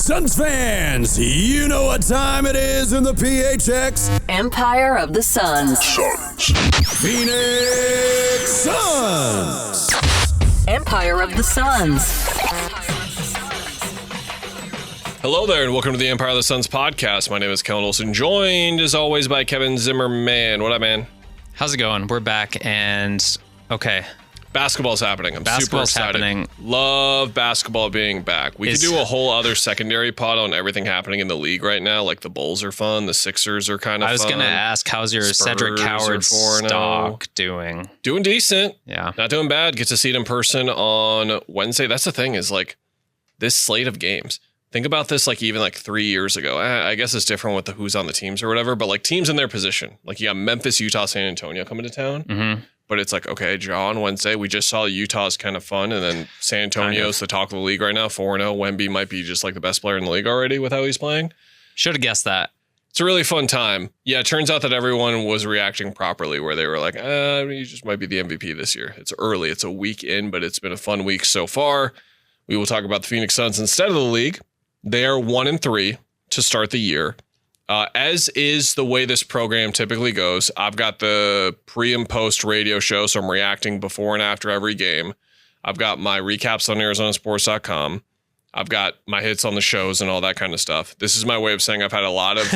Suns fans, you know what time it is in the PHX. Empire of the Suns. Phoenix Suns. Empire of the Suns. Hello there, and welcome to the Empire of the Suns podcast. My name is Kellen Olson, joined as always by Kevin Zimmerman. What up, man? How's it going? We're back, and okay. Basketball's happening. I'm super excited. Happening. Love basketball being back. We could do a whole other secondary pod on everything happening in the league right now. Like the Bulls are fun. The Sixers are kind of fun. I was going to ask, how's your Spurs Cedric Coward stock doing? Doing decent. Yeah. Not doing bad. Get to see it in person on Wednesday. That's the thing is like this slate of games. Think about this like even like 3 years ago. I guess it's different with the who's on the teams or whatever, but like teams in their position. Like you got Memphis, Utah, San Antonio coming to town. Mm-hmm. But it's like, okay, on Wednesday, we just saw Utah's kind of fun. And then San Antonio's the talk of the league right now, 4-0. Wemby might be just like the best player in the league already with how he's playing. Should have guessed that. It's a really fun time. Yeah, it turns out that everyone was reacting properly where they were like, you just might be the MVP this year. It's early. It's a week in, but it's been a fun week so far. We will talk about the Phoenix Suns instead of the league. They are 1-3 to start the year. As is the way this program typically goes, I've got the pre and post radio show, so I'm reacting before and after every game. I've got my recaps on ArizonaSports.com. I've got my hits on the shows and all that kind of stuff. This is my way of saying I've had a lot of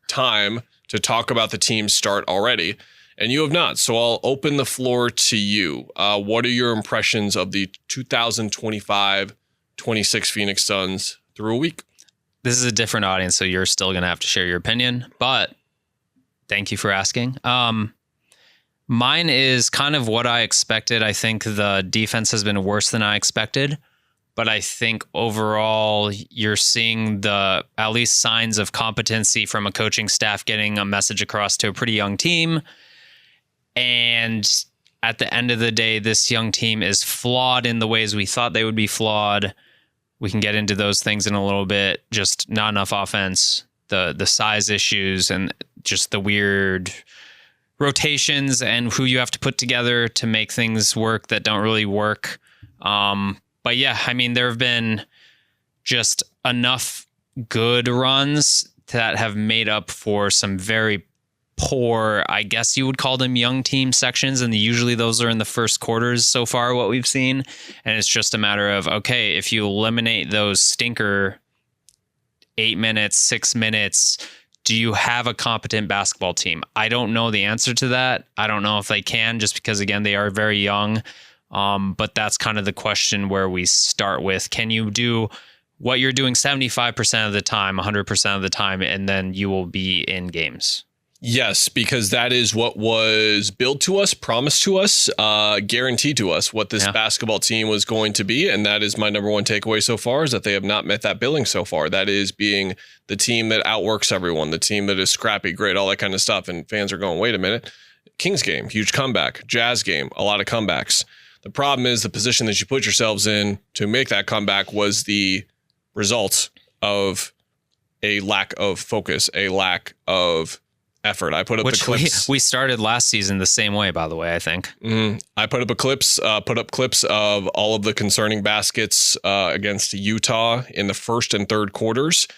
time to talk about the team's start already, and you have not. So I'll open the floor to you. What are your impressions of the 2025-26 Phoenix Suns through a week? This is a different audience, so you're still going to have to share your opinion, but thank you for asking. Mine is kind of what I expected. I think the defense has been worse than I expected, but I think overall you're seeing the at least signs of competency from a coaching staff getting a message across to a pretty young team. And at the end of the day, this young team is flawed in the ways we thought they would be flawed. We can get into those things in a little bit. Just not enough offense, the size issues, and just the weird rotations and who you have to put together to make things work that don't really work. But yeah, I mean, there have been just enough good runs that have made up for some very poor, I guess you would call them young team sections. And usually those are in the first quarters so far, what we've seen. And it's just a matter of, okay, if you eliminate those stinker 8 minutes, 6 minutes, do you have a competent basketball team? I don't know the answer to that. I don't know if they can, just because, again, they are very young. But that's kind of the question where we start with, can you do what you're doing 75% of the time, 100% of the time, and then you will be in games? Yes, because that is what was billed to us, promised to us, guaranteed to us what this basketball team was going to be. And that is my number one takeaway so far, is that they have not met that billing so far. That is being the team that outworks everyone, the team that is scrappy, great, all that kind of stuff. And fans are going, wait a minute, Kings game, huge comeback, Jazz game, a lot of comebacks. The problem is the position that you put yourselves in to make that comeback was the result of a lack of focus, a lack of effort. I put up the clips. We started last season the same way, by the way, I think. I put up clips of all of the concerning baskets against Utah in the first and third quarters.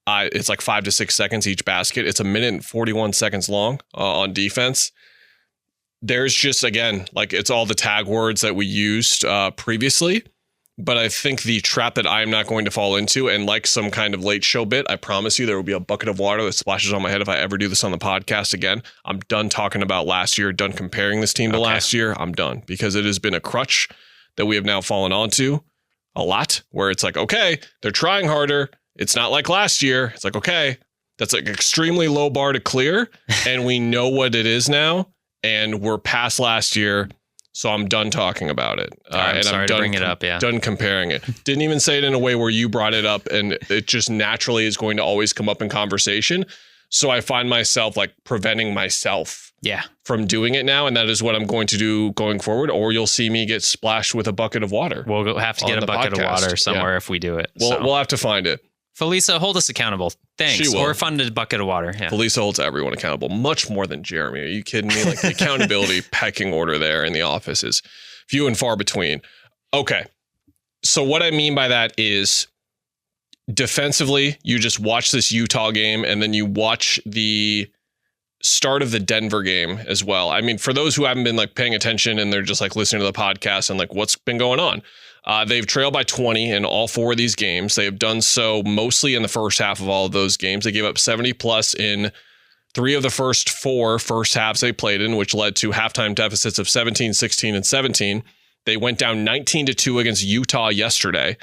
It's like 5 to 6 seconds each basket. It's 1 minute and 41 seconds long on defense. There's just, again, like it's all the tag words that we used previously. But I think the trap that I'm not going to fall into, and like some kind of late show bit, I promise you there will be a bucket of water that splashes on my head if I ever do this on the podcast again. I'm done talking about last year, done comparing this team to last year. I'm done, because it has been a crutch that we have now fallen onto a lot, where it's like, okay, they're trying harder. It's not like last year. It's like, okay, that's like extremely low bar to clear. And we know what it is now. And we're past last year. So I'm done talking about it. I'm and sorry I'm to done, bring it up. Yeah. Done comparing it. Didn't even say it in a way where you brought it up, and it just naturally is going to always come up in conversation. So I find myself like preventing myself from doing it now. And that is what I'm going to do going forward. Or you'll see me get splashed with a bucket of water. We'll have to get a bucket of water somewhere if we do it. We'll have to find it. Felisa, hold us accountable. Thanks. She will. Or fund a bucket of water. Yeah. Felisa holds everyone accountable, much more than Jeremy. Are you kidding me? Like the accountability pecking order there in the office is few and far between. Okay. So what I mean by that is defensively, you just watch this Utah game and then you watch the start of the Denver game as well. I mean, for those who haven't been like paying attention and they're just like listening to the podcast and like what's been going on, they've trailed by 20 in all 4 of these games. They have done so mostly in the first half of all of those games. They gave up 70 plus in 3 of the first 4 first halves they played in, which led to halftime deficits of 17, 16, and 17. They went down 19-2 against Utah yesterday.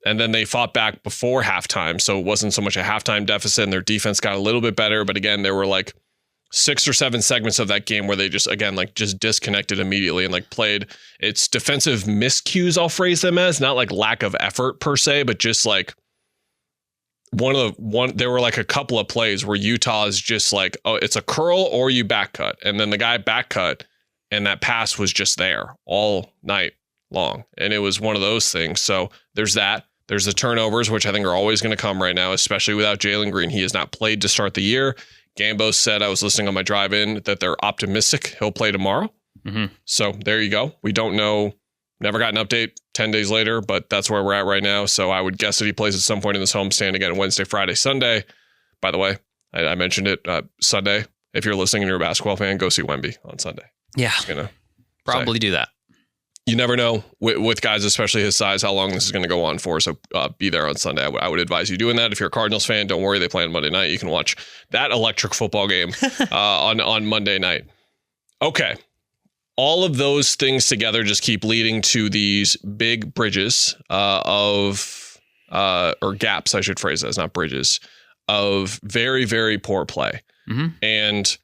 And then they fought back before halftime. So it wasn't so much a halftime deficit and their defense got a little bit better. But again, there were like 6 or 7 segments of that game where they just, again, like just disconnected immediately and like played its defensive miscues, I'll phrase them as, not like lack of effort per se, but just like there were like a couple of plays where Utah is just like, oh, it's a curl or you back cut. And then the guy back cut and that pass was just there all night long. And it was one of those things. So there's that. There's the turnovers, which I think are always going to come right now, especially without Jalen Green. He has not played to start the year. Gambo said, I was listening on my drive in, that they're optimistic he'll play tomorrow. Mm-hmm. So there you go. We don't know. Never got an update 10 days later, but that's where we're at right now. So I would guess that he plays at some point in this homestand again Wednesday, Friday, Sunday. By the way, I mentioned it Sunday. If you're listening and you're a basketball fan, go see Wemby on Sunday. Yeah, probably do that. You never know with guys, especially his size, how long this is going to go on for. So be there on Sunday. I would advise you doing that. If you're a Cardinals fan, don't worry. They play on Monday night. You can watch that electric football game on Monday night. Okay. All of those things together just keep leading to these big bridges or gaps, I should phrase that as, not bridges, of very, very poor play. Mm-hmm. And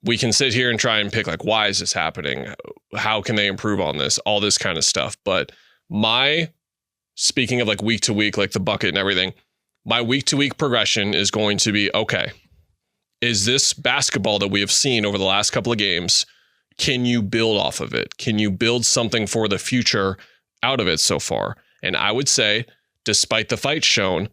we can sit here and try and pick like, why is this happening? How can they improve on this? All this kind of stuff. But speaking of like week to week, like the bucket and everything, my week to week progression is going to be, okay, is this basketball that we have seen over the last couple of games, can you build off of it? Can you build something for the future out of it so far? And I would say, despite the fight shown,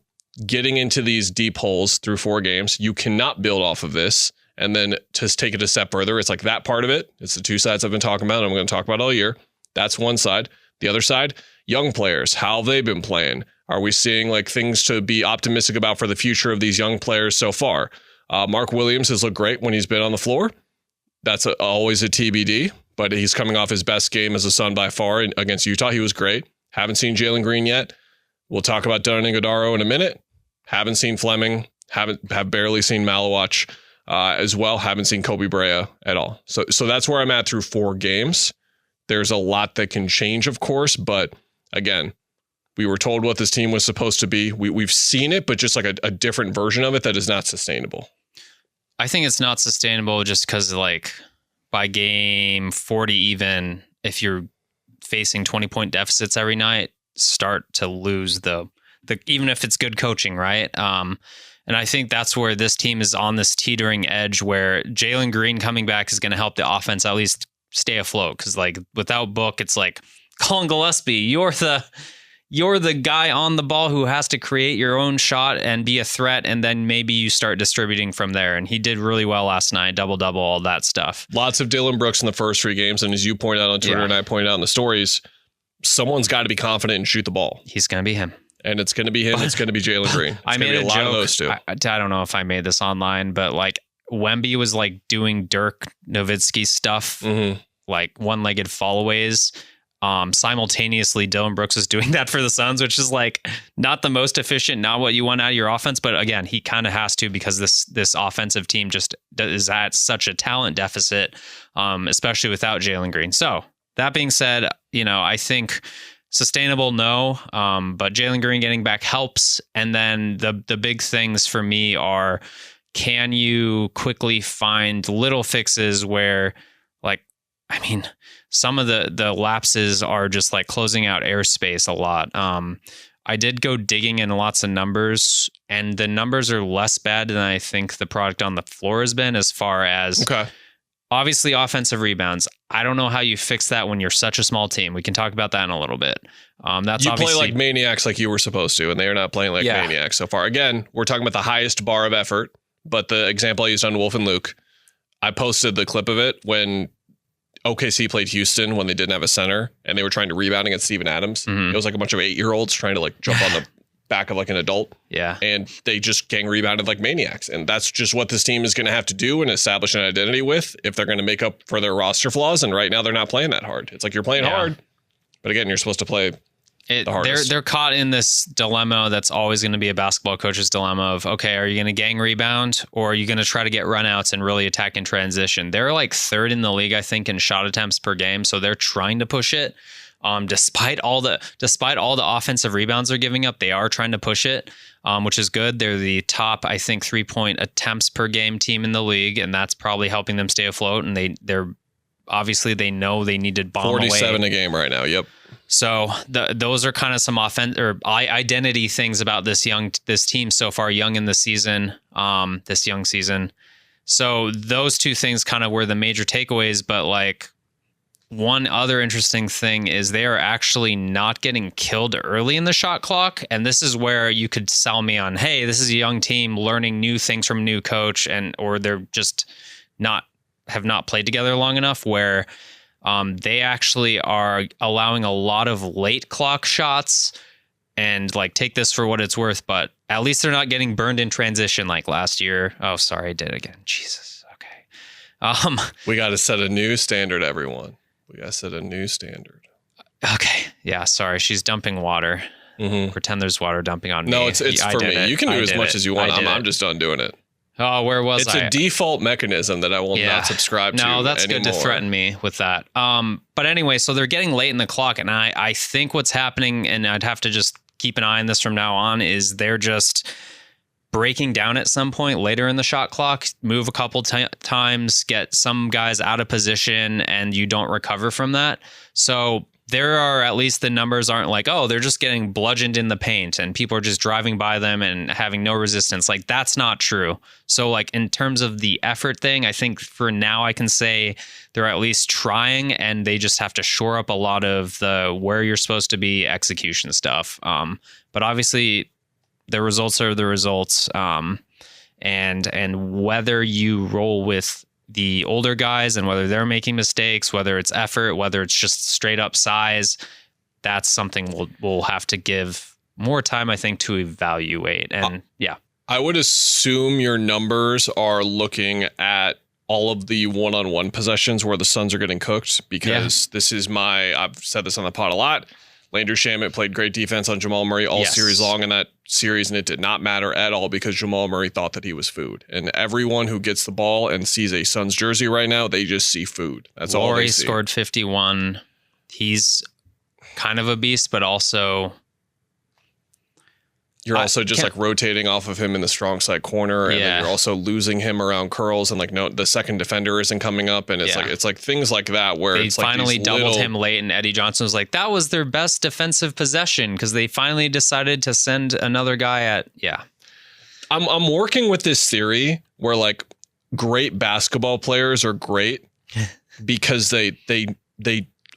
getting into these deep holes through 4 games, you cannot build off of this. And then to take it a step further, it's like that part of it. It's the 2 sides I've been talking about. And I'm going to talk about all year. That's one side. The other side, young players. How have they been playing? Are we seeing like things to be optimistic about for the future of these young players so far? Mark Williams has looked great when he's been on the floor. That's always a TBD, but he's coming off his best game as a Sun by far against Utah. He was great. Haven't seen Jalen Green yet. We'll talk about Dunn and Godaro in a minute. Haven't seen Fleming. Have barely seen Malawach. As well, haven't seen Kobe Brea at all. So that's where I'm at through 4 games. There's a lot that can change, of course, but again, we were told what this team was supposed to be. We've seen it, but just like a different version of it that is not sustainable. I think it's not sustainable just because like by game 40 even, if you're facing 20-point deficits every night, start to lose the even if it's good coaching, right? And I think that's where this team is on this teetering edge where Jalen Green coming back is going to help the offense at least stay afloat. Because like without Book, it's like Colin Gillespie, you're the guy on the ball who has to create your own shot and be a threat. And then maybe you start distributing from there. And he did really well last night, double, all that stuff. Lots of Dylan Brooks in the first 3 games. And as you pointed out on Twitter and I pointed out in the stories, someone's got to be confident and shoot the ball. He's going to be him. And it's going to be him. It's going to be Jalen Green. I made a lot joke. Of those two. I don't know if I made this online, but like Wemby was like doing Dirk Nowitzki stuff, like one-legged followays. Simultaneously, Dylan Brooks is doing that for the Suns, which is like not the most efficient, not what you want out of your offense. But again, he kind of has to because this offensive team just is at such a talent deficit, especially without Jalen Green. So that being said, I think sustainable, no. But Jalen Green getting back helps. And then the big things for me are, can you quickly find little fixes where, like, I mean, some of the lapses are just like closing out airspace a lot. I did go digging in lots of numbers, and the numbers are less bad than I think the product on the floor has been as far as... Okay. Obviously, offensive rebounds. I don't know how you fix that when you're such a small team. We can talk about that in a little bit. That's you play like maniacs like you were supposed to, and they are not playing like maniacs so far. Again, we're talking about the highest bar of effort, but the example I used on Wolf and Luke, I posted the clip of it when OKC played Houston when they didn't have a center, and they were trying to rebound against Steven Adams. Mm-hmm. It was like a bunch of 8-year-olds trying to like jump on the back of like an adult. Yeah. And they just gang rebounded like maniacs. And that's just what this team is going to have to do and establish an identity with if they're going to make up for their roster flaws. And right now they're not playing that hard. It's like you're playing hard, but again, you're supposed to play the hardest. They're caught in this dilemma that's always going to be a basketball coach's dilemma of, okay, are you going to gang rebound or are you going to try to get runouts and really attack in transition? They're like third in the league, I think, in shot attempts per game. So they're trying to push it. Despite all the offensive rebounds they're giving up, they are trying to push it, which is good. They're the top, I think, 3-point attempts per game team in the league, and that's probably helping them stay afloat. And they're obviously they know they need to bomb 47 away. a game right now. Yep. So those are kind of some identity things about this team so far, young in the season, this young season. So those two things kind of were the major takeaways, but like. One other interesting thing is they are actually not getting killed early in the shot clock. And this is where you could sell me on, hey, this is a young team learning new things from a new coach, or they're just have not played together long enough where they actually are allowing a lot of late clock shots. And like, take this for what it's worth, but at least they're not getting burned in transition like last year. Oh, sorry, I did it again. Jesus. Okay. We got to set a new standard, everyone. We got to set a new standard. Okay. Yeah. Sorry. She's dumping water. Mm-hmm. Pretend there's water dumping on me. No, it's for me. You can do as much as you want. I'm just done doing it. Oh, where was I? It's a default mechanism that I will not subscribe to. No, that's anymore. good to threaten me with that. But anyway, so they're getting late in the clock, and I think what's happening, and I'd have to just keep an eye on this from now on, is they're just breaking down at some point later in the shot clock, move a couple times, get some guys out of position, and you don't recover from that. So there are, at least the numbers aren't like, oh, they're just getting bludgeoned in the paint and people are just driving by them and having no resistance. Like, that's not true. So like, in terms of the effort thing, I think for now I can say they're at least trying, and they just have to shore up a lot of the where you're supposed to be execution stuff. But obviously the results are the results. And whether you roll with the older guys and whether they're making mistakes, whether it's effort, whether it's just straight up size, that's something we'll have to give more time, I think, to evaluate. And I would assume your numbers are looking at all of the one-on-one possessions where the Suns are getting cooked, because this is I've said this on the pod a lot. Landry Shamet played great defense on Jamal Murray all series long in that series, and it did not matter at all because Jamal Murray thought that he was food. And everyone who gets the ball and sees a Suns jersey right now, they just see food. That's all they see. Scored 51. He's kind of a beast, but also... You're also just like rotating off of him in the strong side corner, and then you're also losing him around curls, and like the second defender isn't coming up, and it's like things like that where they it's like finally doubled him late, and Eddie Johnson was like, that was their best defensive possession because they finally decided to send another guy at I'm working with this theory where like great basketball players are great because they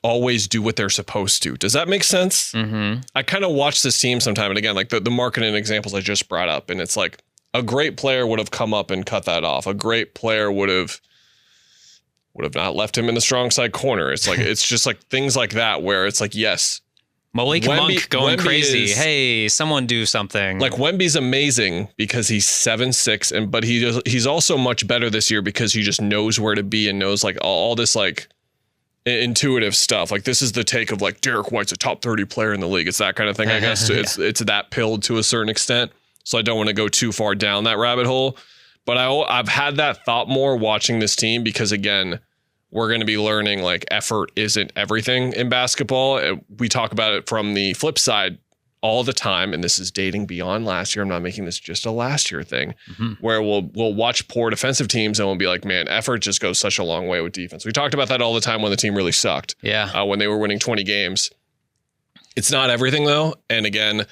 always do what they're supposed to. Does that make sense? Mm-hmm. I kind of watch this team sometime, and again, like the marketing examples I just brought up, and it's like a great player would have come up and cut that off. A great player would have not left him in the strong side corner. It's like it's just like things like that where it's like, yes, Malik Monk going crazy. Hey, someone do something. Like Wemby's amazing because he's 7'6", but he's also much better this year because he just knows where to be and knows like all this like intuitive stuff. Like this is the take of like Derek White's a top 30 player in the league. It's that kind of thing, I guess. It's that pilled to a certain extent. So I don't want to go too far down that rabbit hole. But I've had that thought more watching this team because, again, we're going to be learning like effort isn't everything in basketball. We talk about it from the flip side all the time, and this is dating beyond last year. I'm not making this just a last year thing, where we'll watch poor defensive teams and we'll be like, man, effort just goes such a long way with defense. We talked about that all the time when the team really sucked. Yeah. When they were winning 20 games. It's not everything though. And again,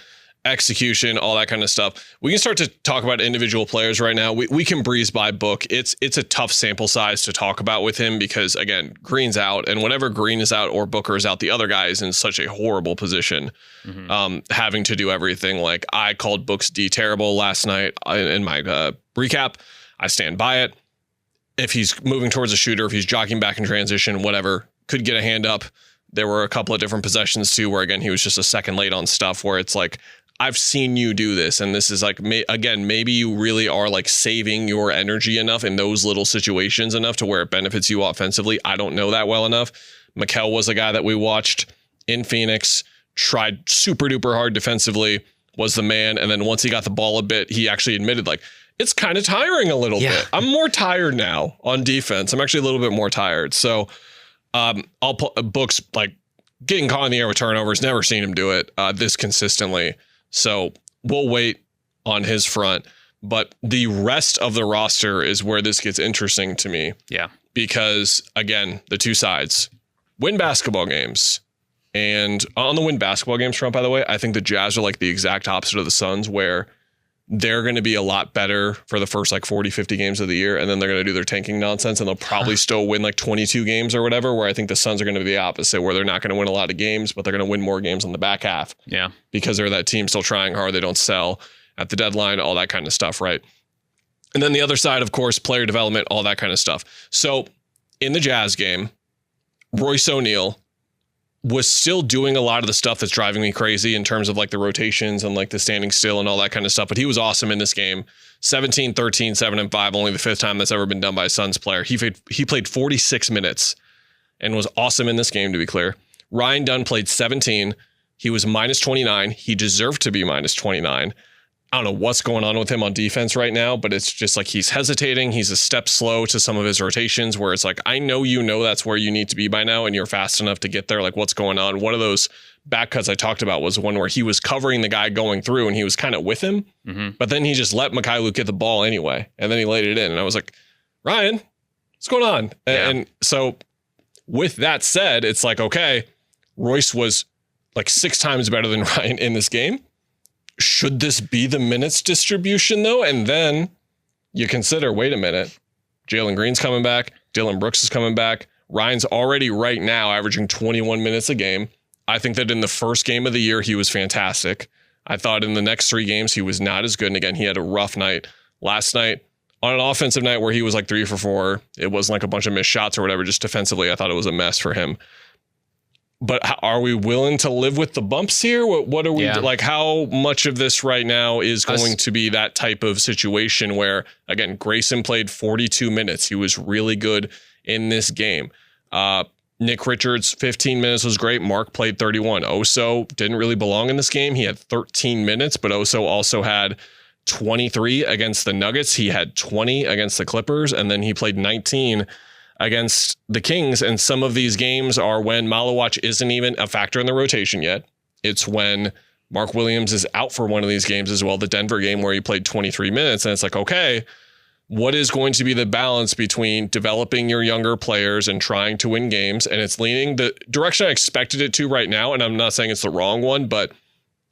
execution, all that kind of stuff. We can start to talk about individual players right now. We can breeze by Book. It's a tough sample size to talk about with him because, again, Green's out, and whenever Green is out or Booker is out, the other guy is in such a horrible position, having to do everything. Like I called Book's D terrible last night in my recap. I stand by it. If he's moving towards a shooter, if he's jogging back in transition, whatever, could get a hand up. There were a couple of different possessions too where, again, he was just a second late on stuff where it's like, I've seen you do this. And this is like, again, maybe you really are like saving your energy enough in those little situations enough to where it benefits you offensively. I don't know that well enough. Mikal was a guy that we watched in Phoenix, tried super duper hard defensively, was the man. And then once he got the ball a bit, he actually admitted like, it's kind of tiring a little bit. I'm more tired now on defense. I'm actually a little bit more tired. So I'll put Books like getting caught in the air with turnovers. Never seen him do it this consistently. So we'll wait on his front. But the rest of the roster is where this gets interesting to me. Yeah. Because again, the two sides win basketball games. And on the win basketball games front, by the way, I think the Jazz are like the exact opposite of the Suns, where they're going to be a lot better for the first like 40, 50 games of the year. And then they're going to do their tanking nonsense and they'll probably still win like 22 games or whatever, where I think the Suns are going to be the opposite, where they're not going to win a lot of games, but they're going to win more games on the back half. Yeah. Because they're that team still trying hard. They don't sell at the deadline, all that kind of stuff. Right. And then the other side, of course, player development, all that kind of stuff. So in the Jazz game, Royce O'Neal was still doing a lot of the stuff that's driving me crazy in terms of like the rotations and like the standing still and all that kind of stuff. But he was awesome in this game. 17, 13, 7 and 5, only the fifth time that's ever been done by a Suns player. He played 46 minutes and was awesome in this game, to be clear. Ryan Dunn played 17. He was minus 29. He deserved to be minus 29. I don't know what's going on with him on defense right now, but it's just like he's hesitating. He's a step slow to some of his rotations, where it's like, I know that's where you need to be by now and you're fast enough to get there. Like, what's going on? One of those back cuts I talked about was one where he was covering the guy going through and he was kind of with him, but then he just let Mikhailuk get the ball anyway. And then he laid it in. And I was like, Ryan, what's going on? Yeah. And so with that said, it's like, okay, Royce was like 6 times better than Ryan in this game. Should this be the minutes distribution, though? And then you consider, wait a minute, Jalen Green's coming back. Dylan Brooks is coming back. Ryan's already right now averaging 21 minutes a game. I think that in the first game of the year, he was fantastic. I thought in the next 3 games, he was not as good. And again, he had a rough night last night on an offensive night where he was like 3 for 4. It wasn't like a bunch of missed shots or whatever. Just defensively, I thought it was a mess for him. But are we willing to live with the bumps here? What are we like? How much of this right now is going to be that type of situation where, again, Grayson played 42 minutes. He was really good in this game. Nick Richards, 15 minutes was great. Mark played 31. Oso didn't really belong in this game. He had 13 minutes, but Oso also had 23 against the Nuggets. He had 20 against the Clippers, and then he played 19 against the Kings. And some of these games are when Malawach isn't even a factor in the rotation yet. It's when Mark Williams is out for one of these games as well. The Denver game where he played 23 minutes. And it's like, okay, what is going to be the balance between developing your younger players and trying to win games? And it's leaning the direction I expected it to right now. And I'm not saying it's the wrong one, but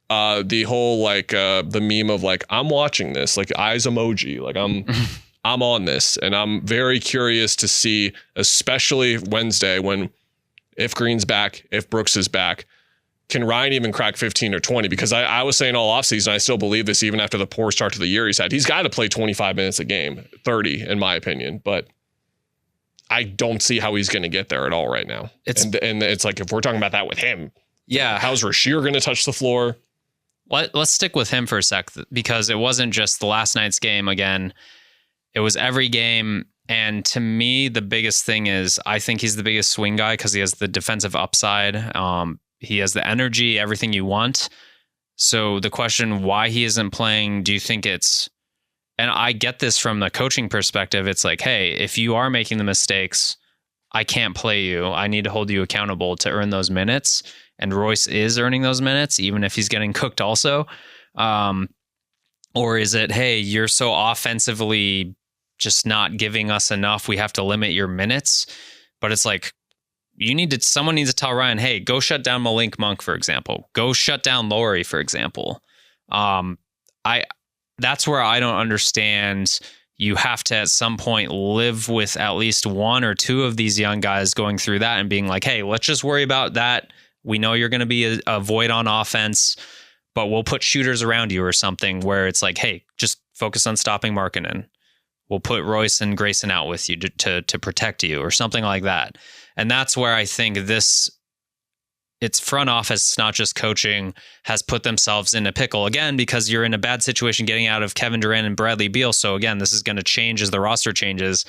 the whole like the meme of like, I'm watching this, like eyes emoji, like I'm on this, and I'm very curious to see, especially Wednesday, if Green's back, if Brooks is back, can Ryan even crack 15 or 20? Because I was saying all offseason, I still believe this even after the poor start to the year he's had. He's got to play 25 minutes a game, 30 in my opinion, but I don't see how he's going to get there at all right now. And it's like, if we're talking about that with him, how's Rasheer going to touch the floor? Let's stick with him for a sec, because it wasn't just the last night's game again. It was every game. And to me, the biggest thing is I think he's the biggest swing guy because he has the defensive upside. He has the energy, everything you want. So the question why he isn't playing, do you think it's, and I get this from the coaching perspective, it's like, hey, if you are making the mistakes, I can't play you. I need to hold you accountable to earn those minutes. And Royce is earning those minutes, even if he's getting cooked also. Or is it, hey, you're so offensively just not giving us enough, we have to limit your minutes? But it's like, someone needs to tell Ryan, hey, go shut down Malink Monk, for example. Go shut down Laurie, for example. That's where I don't understand. You have to at some point live with at least 1 or 2 of these young guys going through that and being like, hey, let's just worry about that. We know you're going to be a void on offense, but we'll put shooters around you or something where it's like, hey, just focus on stopping Markkanen. We'll put Royce and Grayson out with you to protect you or something like that. And that's where I think this it's front office, not just coaching, has put themselves in a pickle again because you're in a bad situation getting out of Kevin Durant and Bradley Beal. So again, this is going to change as the roster changes.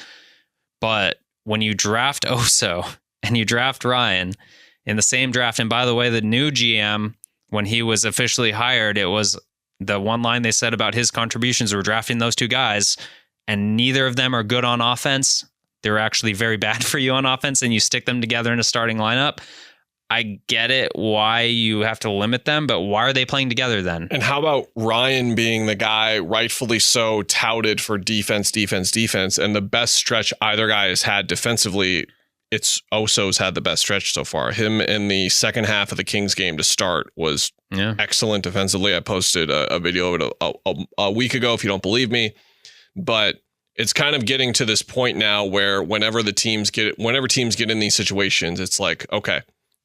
But when you draft Oso and you draft Ryan in the same draft, and by the way, the new GM, when he was officially hired, it was the one line they said about his contributions were drafting those two guys, and neither of them are good on offense. They're actually very bad for you on offense, and you stick them together in a starting lineup. I get it why you have to limit them, but why are they playing together then? And how about Ryan being the guy rightfully so touted for defense, and the best stretch either guy has had defensively, it's Oso's had the best stretch so far. Him in the second half of the Kings game to start was excellent defensively. I posted a video of it a week ago if you don't believe me, but it's kind of getting to this point now where whenever teams get in these situations, it's like, okay,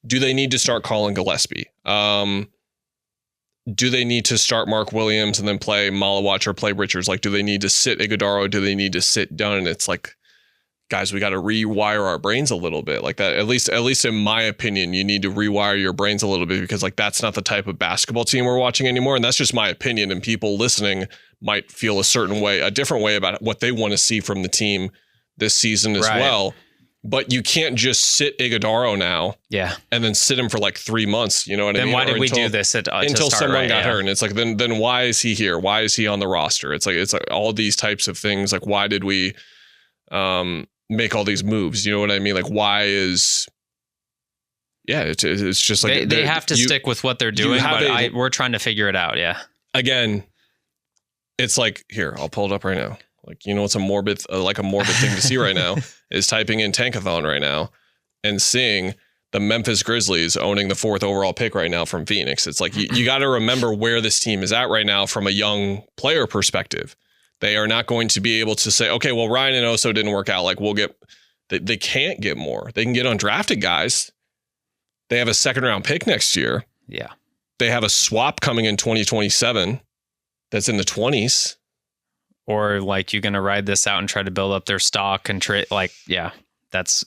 do they need to start calling Gillespie? Do they need to start Mark Williams and then play Malawach or play Richards? Like, do they need to sit Iguodala? Do they need to sit Dunn? And it's like, guys, we got to rewire our brains a little bit. Like that, at least in my opinion, you need to rewire your brains a little bit because like that's not the type of basketball team we're watching anymore. And that's just my opinion. And people listening might feel a different way about what they want to see from the team this season as well. But you can't just sit Iguodala now, and then sit him for like 3 months. You know what I mean? Then why did we do this until someone got hurt? And it's like, then why is he here? Why is he on the roster? It's like all these types of things. Like, why did we make all these moves? You know what I mean? Like, why is it's just like they have to stick with what they're doing, but we're trying to figure it out. Yeah. Again, it's like, here, I'll pull it up right now. Like, you know, it's a morbid thing to see right now is typing in Tankathon right now and seeing the Memphis Grizzlies owning the 4th overall pick right now from Phoenix. It's like, you got to remember where this team is at right now from a young player perspective. They are not going to be able to say, okay, well, Ryan and Oso didn't work out. Like, they can't get more. They can get undrafted guys. They have a 2nd round pick next year. Yeah. They have a swap coming in 2027 that's in the 20s. Or like you're going to ride this out and try to build up their stock and trade. Like, that's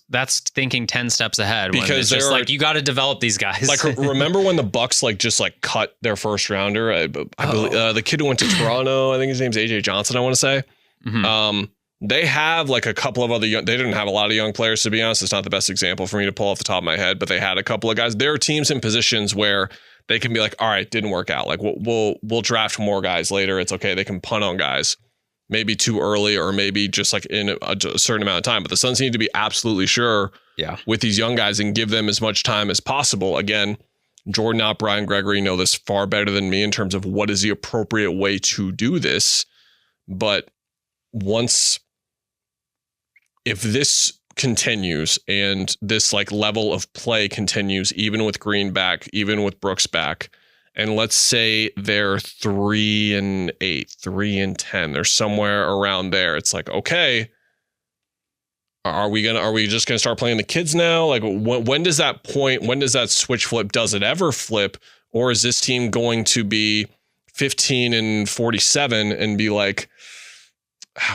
thinking 10 steps ahead. Because it's just like, you got to develop these guys. Like, remember when the Bucks just cut their 1st rounder? I believe the kid who went to Toronto, I think his name's AJ Johnson, I want to say. Mm-hmm. They have like a couple of other they didn't have a lot of young players, to be honest. It's not the best example for me to pull off the top of my head, but they had a couple of guys. There are teams in positions where they can be like, all right, didn't work out. Like, we'll draft more guys later. It's okay. They can punt on guys. Maybe too early, or maybe just like in a certain amount of time. But the Suns need to be absolutely sure with these young guys and give them as much time as possible. Again, Jordan Ott, Brian Gregory know this far better than me in terms of what is the appropriate way to do this. But if this continues and this like level of play continues, even with Green back, even with Brooks back, and let's say they're 3-8, 3-10. They're somewhere around there. It's like, okay, are we just gonna start playing the kids now? Like, when does that switch flip? Does it ever flip? Or is this team going to be 15-47 and be like,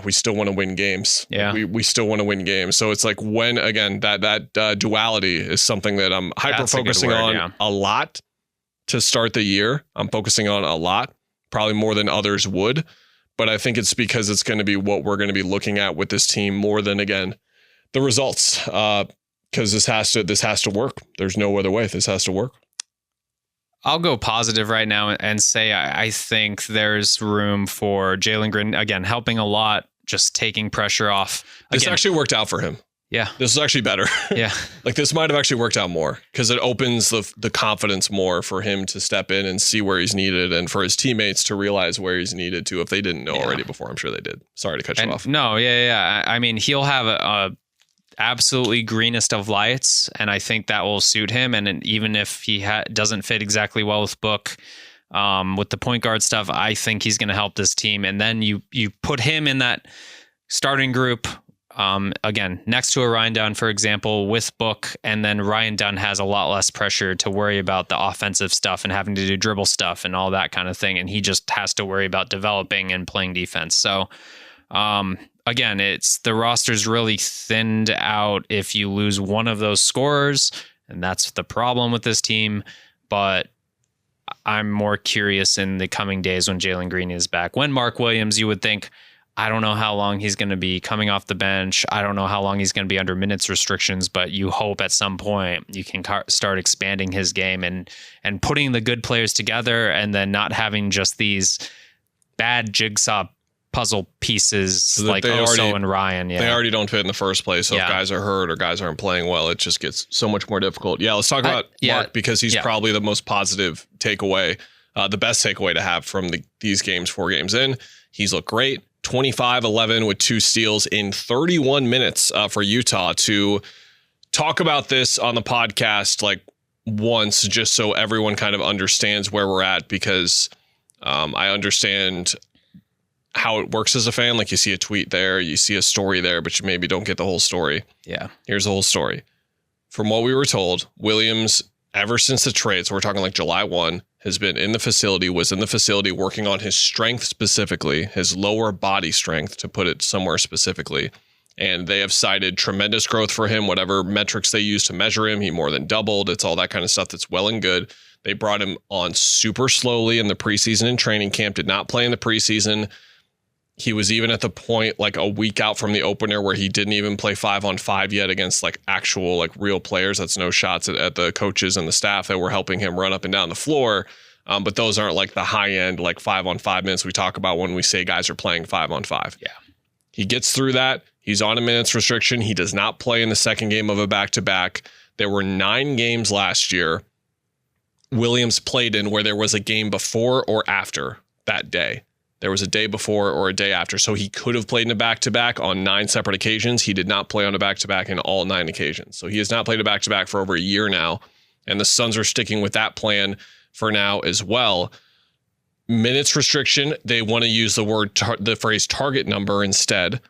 we still want to win games? Yeah, we still want to win games. So it's like, when again, that duality is something that I'm hyper focusing on a lot. To start the year, I'm focusing on a lot, probably more than others would. But I think it's because it's going to be what we're going to be looking at with this team more than, again, the results. Because this has to work. There's no other way. This has to work. I'll go positive right now and say I think there's room for Jalen Green, again, helping a lot, just taking pressure off. This actually worked out for him. Yeah. This is actually better. Yeah. Like, this might have actually worked out more because it opens the confidence more for him to step in and see where he's needed, and for his teammates to realize where he's needed to, if they didn't know already before. I'm sure they did. Sorry to cut you off. No. Yeah. I mean, he'll have a absolutely greenest of lights, and I think that will suit him. And even if he doesn't fit exactly well with Book, with the point guard stuff, I think he's going to help this team. And then you put him in that starting group, again, next to a Ryan Dunn, for example, with Book, and then Ryan Dunn has a lot less pressure to worry about the offensive stuff and having to do dribble stuff and all that kind of thing. And he just has to worry about developing and playing defense. So, again, the roster's really thinned out if you lose one of those scorers, And that's the problem with this team. But I'm more curious in the coming days when Jalen Green is back. When Mark Williams, you would think, I don't know how long he's going to be coming off the bench. I don't know how long he's going to be under minutes restrictions, but you hope at some point you can start expanding his game and putting the good players together, and then not having just these bad jigsaw puzzle pieces so like Oso and Ryan. Yeah. They already don't fit in the first place. So if guys are hurt or guys aren't playing well, it just gets so much more difficult. Yeah, let's talk about Mark, because he's probably the most positive takeaway, the best takeaway to have from these games, 4 games in. He's looked great. 25-11 with 2 steals in 31 minutes for Utah. To talk about this on the podcast like once, just so everyone kind of understands where we're at, because I understand how it works as a fan. Like, you see a tweet there, you see a story there, but you maybe don't get the whole story. Yeah. Here's the whole story. From what we were told, Williams, ever since the trade, so we're talking like July 1, was in the facility working on his strength, specifically his lower body strength, to put it somewhere specifically. And they have cited tremendous growth for him, whatever metrics they use to measure him. He more than doubled. It's all that kind of stuff that's well and good. They brought him on super slowly in the preseason and training camp, did not play in the preseason. He was even at the point like a week out from the opener where he didn't even play 5-on-5 yet against like actual like real players. That's no shots at the coaches and the staff that were helping him run up and down the floor. But those aren't like the high end, like 5-on-5 minutes we talk about when we say guys are playing 5-on-5. Yeah. He gets through that. He's on a minutes restriction. He does not play in the second game of a back-to-back. There were 9 games last year Williams played in where there was a game before or after that day. There was a day before or a day after. So he could have played in a back-to-back on 9 separate occasions. He did not play on a back-to-back in all 9 occasions. So he has not played a back-to-back for over a year now. And the Suns are sticking with that plan for now as well. Minutes restriction, they want to use the phrase target number instead.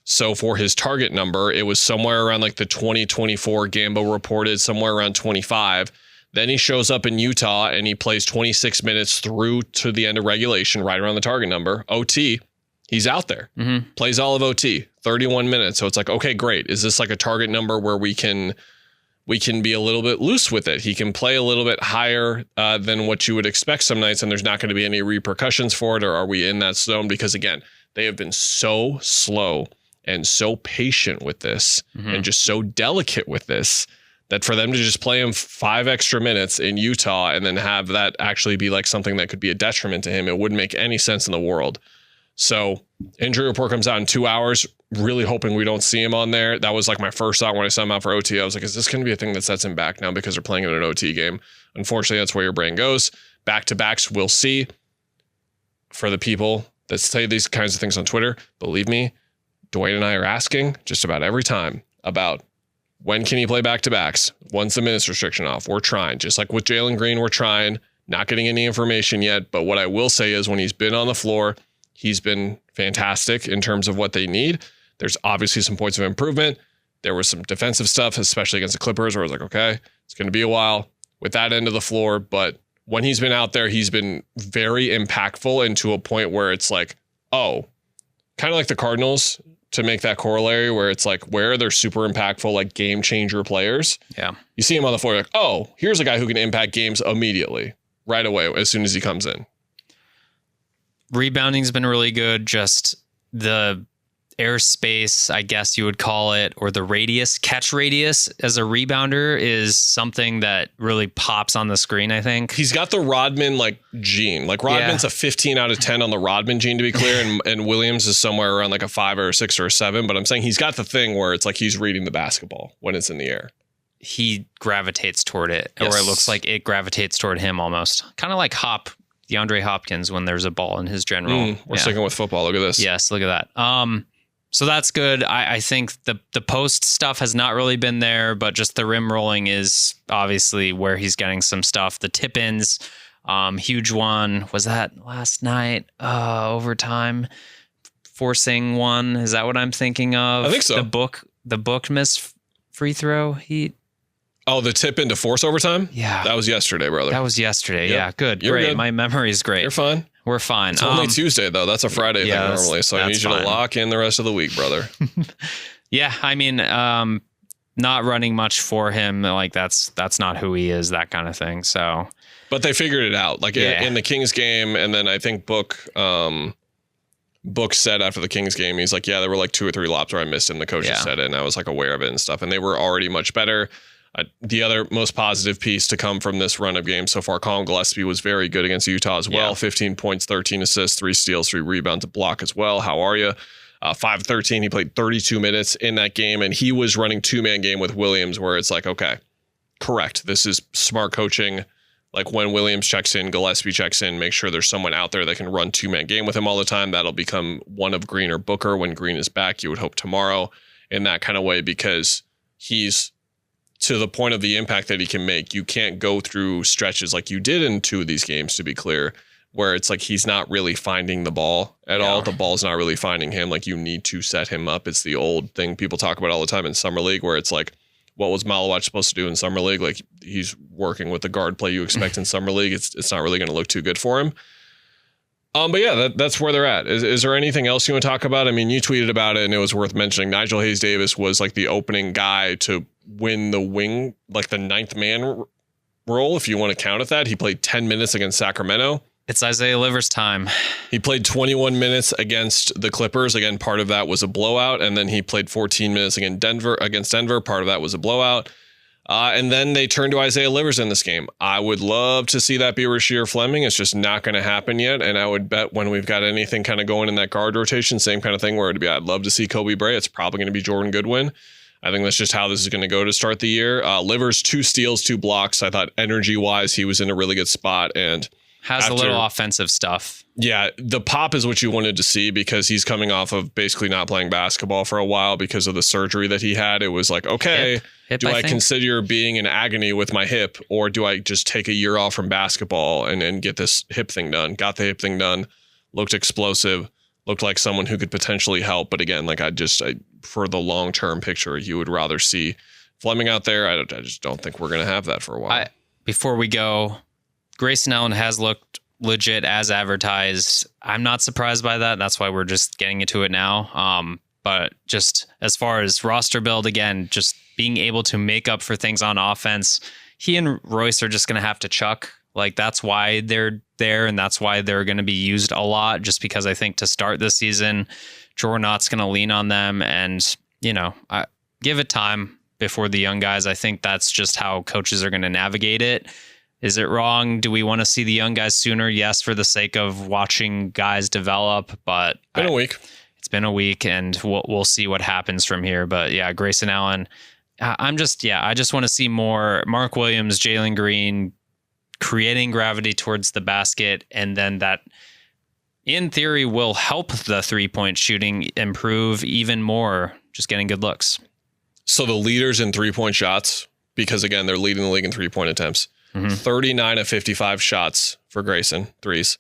So for his target number, it was somewhere around like the 2024 Gambo reported, somewhere around 25. Then he shows up in Utah and he plays 26 minutes through to the end of regulation, right around the target number. OT, he's out there, plays all of OT, 31 minutes. So it's like, okay, great. Is this like a target number where we can be a little bit loose with it? He can play a little bit higher than what you would expect some nights, and there's not going to be any repercussions for it? Or are we in that zone? Because again, they have been so slow and so patient with this and just so delicate with this, that for them to just play him 5 extra minutes in Utah and then have that actually be like something that could be a detriment to him, it wouldn't make any sense in the world. So injury report comes out in 2 hours, really hoping we don't see him on there. That was like my first thought when I saw him out for OT. I was like, is this going to be a thing that sets him back now because they're playing in an OT game? Unfortunately, that's where your brain goes. Back-to-backs, we'll see. For the people that say these kinds of things on Twitter, believe me, Dwayne and I are asking just about every time about when can he play back-to-backs? When's the minutes restriction off? We're trying. Just like with Jalen Green, we're trying. Not getting any information yet. But what I will say is when he's been on the floor, he's been fantastic in terms of what they need. There's obviously some points of improvement. There was some defensive stuff, especially against the Clippers, where I was like, okay, it's going to be a while with that end of the floor. But when he's been out there, he's been very impactful, and to a point where it's like, oh, kind of like the Cardinals, to make that corollary where it's like, where they're super impactful, like game changer players. Yeah. You see him on the floor, like, oh, here's a guy who can impact games immediately, right away, as soon as he comes in. Rebounding's been really good. Just the airspace, I guess you would call it, or the radius, catch radius as a rebounder is something that really pops on the screen, I think. He's got the Rodman like gene. Like Rodman's a 15 out of 10 on the Rodman gene, to be clear, and Williams is somewhere around like a 5 or a 6 or a 7, but I'm saying he's got the thing where it's like he's reading the basketball when it's in the air. He gravitates toward it, or it looks like it gravitates toward him almost. Kind of like DeAndre Hopkins when there's a ball in his general. We're sticking with football. Look at this. Yes, look at that. So that's good. I think the post stuff has not really been there, but just the rim rolling is obviously where he's getting some stuff. The tip-ins, huge one. Was that last night? Overtime, forcing one. Is that what I'm thinking of? I think so. The book miss free throw. Oh, the tip into force overtime? Yeah. That was yesterday, brother. That was yesterday. Yep. Yeah, good. You're great. good. My memory is great. You're fine. We're fine. It's only Tuesday, though. That's a Friday thing normally. So I need you to lock in the rest of the week, brother. Yeah, I mean, not running much for him. Like that's not who he is, that kind of thing. So, but they figured it out. Like in the Kings game, and then I think Book said after the Kings game, he's like, yeah, there were like 2 or 3 lobs where I missed, and the coaches said it, and I was like aware of it and stuff, and they were already much better. The other most positive piece to come from this run of games so far, Colin Gillespie was very good against Utah as well. 15 points, 13 assists, 3 steals, 3 rebounds, a block as well. How are you? 5-13. He played 32 minutes in that game, and he was running 2-man game with Williams, where it's like, okay, correct. This is smart coaching. Like when Williams checks in, Gillespie checks in, make sure there's someone out there that can run 2-man game with him all the time. That'll become one of Green or Booker when Green is back. You would hope tomorrow in that kind of way, because he's to the point of the impact that he can make. You can't go through stretches like you did in 2 of these games, to be clear, where it's like he's not really finding the ball at all. The ball's not really finding him. Like you need to set him up. It's the old thing people talk about all the time in Summer League, where it's like, what was Malawach supposed to do in Summer League? Like he's working with the guard play you expect in Summer League. It's not really going to look too good for him. But yeah, that's where they're at. Is there anything else you want to talk about? I mean, you tweeted about it and it was worth mentioning. Nigel Hayes-Davis was like the opening guy to win the wing, like the 9th man role, if you want to count it that. He played 10 minutes against Sacramento. It's Isaiah Livers' time. He played 21 minutes against the Clippers. Again, part of that was a blowout. And then he played 14 minutes against Denver. Part of that was a blowout. And then they turned to Isaiah Livers in this game. I would love to see that be Rasheer Fleming. It's just not going to happen yet. And I would bet when we've got anything kind of going in that guard rotation, same kind of thing where it'd be, I'd love to see Kobe Bray. It's probably going to be Jordan Goodwin. I think that's just how this is going to go to start the year. Livers, 2 steals, 2 blocks. I thought energy-wise, he was in a really good spot. And has a little offensive stuff. Yeah, the pop is what you wanted to see, because he's coming off of basically not playing basketball for a while because of the surgery that he had. It was like, okay, do I consider being in agony with my hip, or do I just take a year off from basketball and get this hip thing done? Got the hip thing done, looked explosive, looked like someone who could potentially help. But again, like I for the long-term picture, you would rather see Fleming out there. I just don't think we're going to have that for a while. Before we go, Grayson Allen has looked legit as advertised. I'm not surprised by that. That's why we're just getting into it now. But just as far as roster build, again, just being able to make up for things on offense, he and Royce are just going to have to chuck. Like that's why they're there, and that's why they're going to be used a lot, just because I think to start this season, Jornot's going to lean on them, and, I give it time before the young guys. I think that's just how coaches are going to navigate it. Is it wrong? Do we want to see the young guys sooner? Yes, for the sake of watching guys develop, but been a week. It's been a week, and we'll see what happens from here. But yeah, Grayson Allen, I just want to see more Mark Williams, Jalen Green creating gravity towards the basket, and then that in theory will help the 3-point shooting improve even more, just getting good looks. So the leaders in 3-point shots, because again, they're leading the league in 3-point attempts. 39 of 55 shots for Grayson, threes.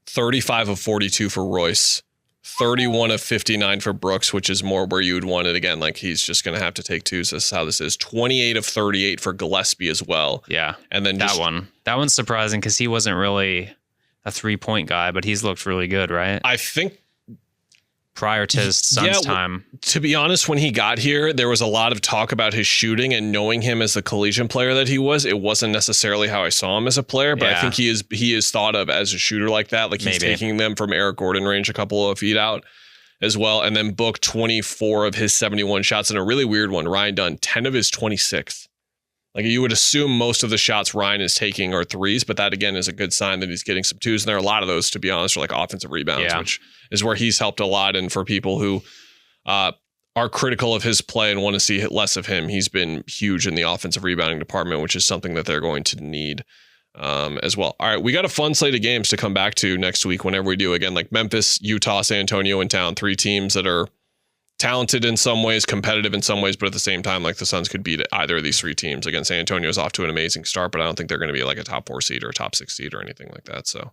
35 of 42 for Royce. 31 of 59 for Brooks, which is more where you would want it. Again, like he's just going to have to take twos. This is how this is. 28 of 38 for Gillespie as well. Yeah. And then that one's surprising because he wasn't really a 3-point guy, but he's looked really good, right? I think prior to his son's time. To be honest, when he got here, there was a lot of talk about his shooting, and knowing him as the collegiate player that he was, it wasn't necessarily how I saw him as a player, but I think he is thought of as a shooter like that. Like he's taking them from Eric Gordon range a couple of feet out as well. And then Book 24 of his 71 shots, and a really weird one, Ryan Dunn, 10 of his 26. Like you would assume most of the shots Ryan is taking are threes, but that again is a good sign that he's getting some twos. And there are a lot of those, to be honest, are like offensive rebounds, which is where he's helped a lot. And for people who are critical of his play and want to see less of him, he's been huge in the offensive rebounding department, which is something that they're going to need as well. All right, we got a fun slate of games to come back to next week whenever we do. Again, like Memphis, Utah, San Antonio in town, 3 teams that are talented in some ways, competitive in some ways, but at the same time, like the Suns could beat either of these 3 teams. Again, San Antonio's off to an amazing start, but I don't think they're going to be like a top 4 seed or a top 6 seed or anything like that. So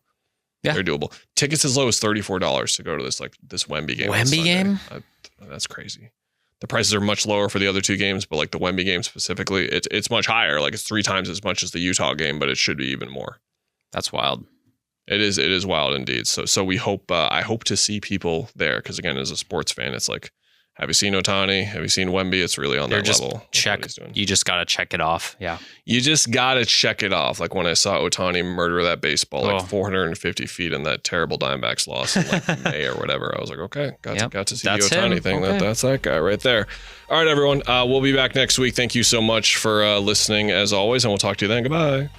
they're doable. Tickets as low as $34 to go to this Wemby game. Wemby game? That's crazy. The prices are much lower for the other 2 games, but like the Wemby game specifically, it's much higher. Like it's 3 times as much as the Utah game, but it should be even more. That's wild. It is wild indeed. So we hope I hope to see people there, because again, as a sports fan, it's like Have you seen Ohtani? Have you seen Wemby? It's really on that level. You just got to check it off. Yeah. You just got to check it off. Like when I saw Ohtani murder that baseball, like 450 feet in that terrible Diamondbacks loss in like May or whatever. I was like, okay, got to see the Ohtani thing. Okay. That's that guy right there. All right, everyone. We'll be back next week. Thank you so much for listening as always, and we'll talk to you then. Goodbye.